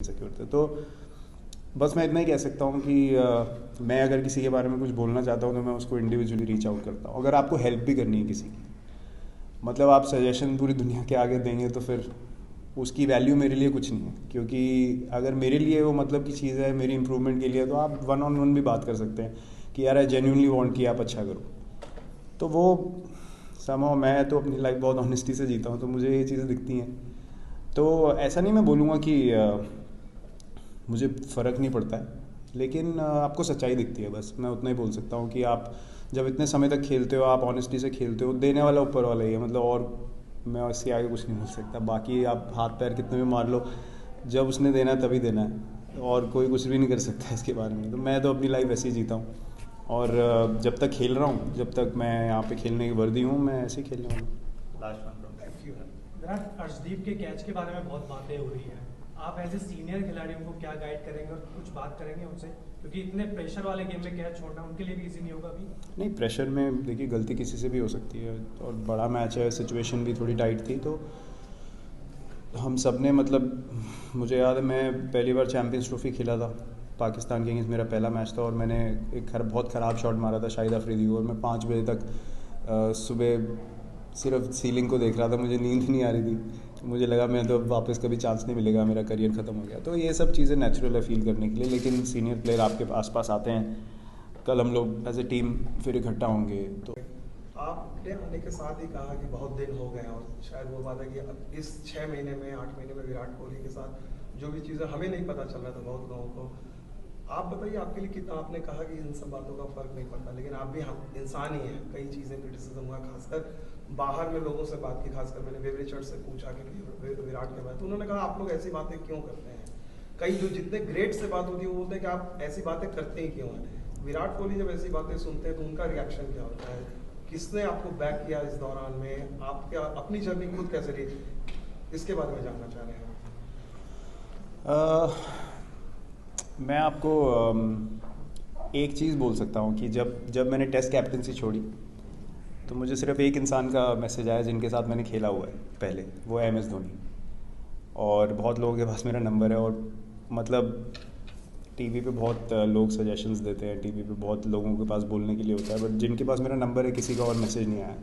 Secure थे। तो बस मैं इतना ही कह सकता हूँ कि मैं अगर किसी के बारे में कुछ बोलना चाहता हूँ तो मैं उसको इंडिविजुअली रीच आउट करता हूँ। अगर आपको हेल्प भी करनी है किसी की, मतलब आप सजेशन पूरी दुनिया के आगे देंगे तो फिर उसकी वैल्यू मेरे लिए कुछ नहीं है, क्योंकि अगर मेरे लिए वो मतलब की चीज़ है मेरी इंप्रूवमेंट के लिए, तो आप वन ऑन वन भी बात कर सकते हैं कि यार आई जेन्युइनली वांट कि आप अच्छा करो। तो वो समहाउ मैं तो अपनी लाइफ बहुत ऑनेस्टी से जीता हूँ, तो मुझे ये चीज़ें दिखती हैं। तो ऐसा नहीं मैं बोलूँगा कि मुझे फ़र्क नहीं पड़ता है, लेकिन आपको सच्चाई दिखती है, बस मैं उतना ही बोल सकता हूँ कि आप जब इतने समय तक खेलते हो, आप ऑनेस्टी से खेलते हो, देने वाला ऊपर वाला ही है, मतलब और मैं इसके आगे कुछ नहीं बोल सकता। बाकी आप हाथ पैर कितने भी मार लो, जब उसने देना है तभी देना है, और कोई कुछ भी नहीं कर सकता इसके बारे में। तो मैं तो अपनी लाइफ ऐसे ही जीता हूँ, और जब तक खेल रहा हूँ, जब तक मैं यहाँ पे खेलने की वर्दी हूँ, मैं ऐसे ही खेलने वाला हूँ। लास्ट वन विराट, अर्शदीप के कैच के बारे में बहुत बातें हो रही हैं। आप एज ए सीनियर खिलाड़ियों को क्या गाइड करेंगे और कुछ बात करेंगे उनसे, क्योंकि इतने प्रेशर वाले गेम में कैच छोड़ना उनके लिए भी इजी नहीं होगा अभी। नहीं, प्रेशर में देखिए गलती किसी से भी हो सकती है, और बड़ा मैच है, सिचुएशन भी थोड़ी टाइट थी, तो हम सब ने मतलब मुझे याद है मैं पहली बार चैम्पियंस ट्रॉफी खेला था पाकिस्तान के अगेंस्ट, मेरा पहला मैच था, और मैंने एक बहुत ख़राब शॉट मारा था शाहिद अफरीदी को, और मैं 5 बजे तक सुबह सिर्फ सीलिंग को देख रहा था, मुझे नींद नहीं आ रही थी। मुझे लगा मैं तो वापस कभी चांस नहीं मिलेगा, मेरा करियर ख़त्म हो गया। तो ये सब चीज़ें नेचुरल है फील करने के लिए, लेकिन सीनियर प्लेयर आपके आसपास आते हैं, कल हम लोग एज ए टीम फिर इकट्ठा होंगे। तो आपने आने के साथ ही कहा कि बहुत दिन हो गए, और शायद वो बात है कि अब इस 6 महीने में 8 महीने में विराट कोहली के साथ जो भी चीज़ें हमें नहीं पता चल रहा था बहुत लोगों को, आप बताइए आपके लिए कितना, आपने कहा कि इन सब बातों का फर्क नहीं पड़ता, लेकिन आप भी हम इंसान ही हैं, कई चीज़ें क्रिटिसिज्म हुआ, खासकर बाहर में लोगों से बात की, खासकर मैंने वेव रिचर्ड से पूछा कि विराट के बाद, तो उन्होंने कहा आप लोग ऐसी बातें क्यों करते हैं। कई जो जितने ग्रेट से बात होती है वो बोलते हैं कि आप ऐसी बातें करते ही क्यों हैं। विराट कोहली जब ऐसी बातें सुनते हैं तो उनका रिएक्शन क्या होता है, किसने आपको बैक किया इस दौरान में, आप क्या अपनी जर्नी खुद कैसे रही, इसके बारे में जानना चाह रहे हैं। मैं आपको एक चीज़ बोल सकता हूँ कि जब मैंने टेस्ट कैप्टनसी छोड़ी तो मुझे सिर्फ एक इंसान का मैसेज आया जिनके साथ मैंने खेला हुआ है पहले, वो है MS धोनी। और बहुत लोगों के पास मेरा नंबर है, और मतलब टीवी पे बहुत लोग सजेशंस देते हैं, टीवी पे बहुत लोगों के पास बोलने के लिए होता है, बट जिनके पास मेरा नंबर है किसी का और मैसेज नहीं आया।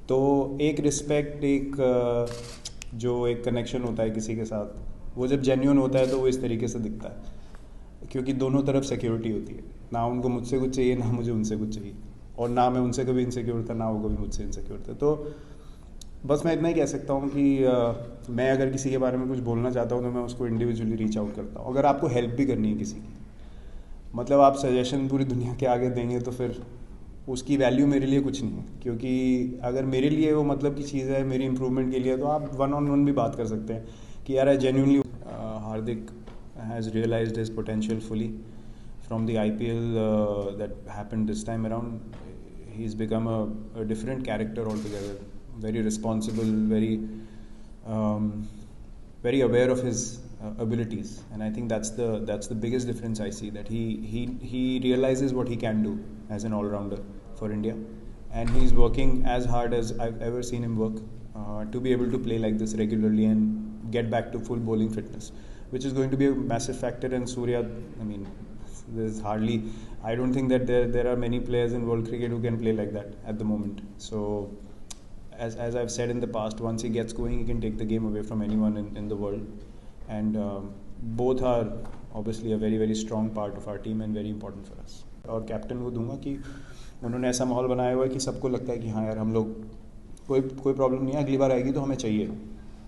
तो एक रिस्पेक्ट, जो एक कनेक्शन होता है किसी के साथ, वो जब जेन्युइन होता है तो वो इस तरीके से दिखता है, क्योंकि दोनों तरफ सिक्योरिटी होती है, ना उनको मुझसे कुछ चाहिए ना मुझे उनसे कुछ चाहिए, और ना मैं उनसे कभी इनसिक्योर था ना वो कभी मुझसे इनसिक्योर थे। तो बस मैं इतना ही कह सकता हूँ कि मैं अगर किसी के बारे में कुछ बोलना चाहता हूँ तो मैं उसको इंडिविजुअली रीच आउट करता हूँ। अगर आपको हेल्प भी करनी है किसी की, मतलब आप सजेशन पूरी दुनिया के आगे देंगे तो फिर उसकी वैल्यू मेरे लिए कुछ नहीं है, क्योंकि अगर मेरे लिए वो मतलब की चीज़ है मेरी इंप्रूवमेंट के लिए, तो आप वन ऑन वन भी बात कर सकते हैं कि यार I genuinely Hardik has realized his potential fully from the IPL that happened this time around. He's become a different character altogether, very responsible, very aware of his abilities, and I think that's the biggest difference I see, that he realizes what he can do as an all-rounder for India, and he's working as hard as I've ever seen him work to be able to play like this regularly and get back to full bowling fitness, which is going to be a massive factor. And Surya, I mean, there's hardly, I don't think that there are many players in world cricket who can play like that at the moment. So as I've said in the past, once he gets going, he can take the game away from anyone in the world, and both are obviously a very very strong part of our team and very important for us. और captain को दूंगा कि उन्होंने ऐसा माहौल बनाया हुआ है कि सबको लगता है कि हाँ यार हम लोग कोई प्रॉब्लम नहीं है, अगली बार आएगी तो हमें चाहिए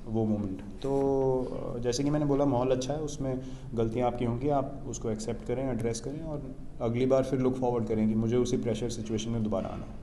वो मोमेंट। तो जैसे कि मैंने बोला, माहौल अच्छा है, उसमें गलतियाँ आपकी होंगी, आप उसको एक्सेप्ट करें, एड्रेस करें, और अगली बार फिर लुक फॉरवर्ड करें कि मुझे उसी प्रेशर सिचुएशन में दोबारा आना है।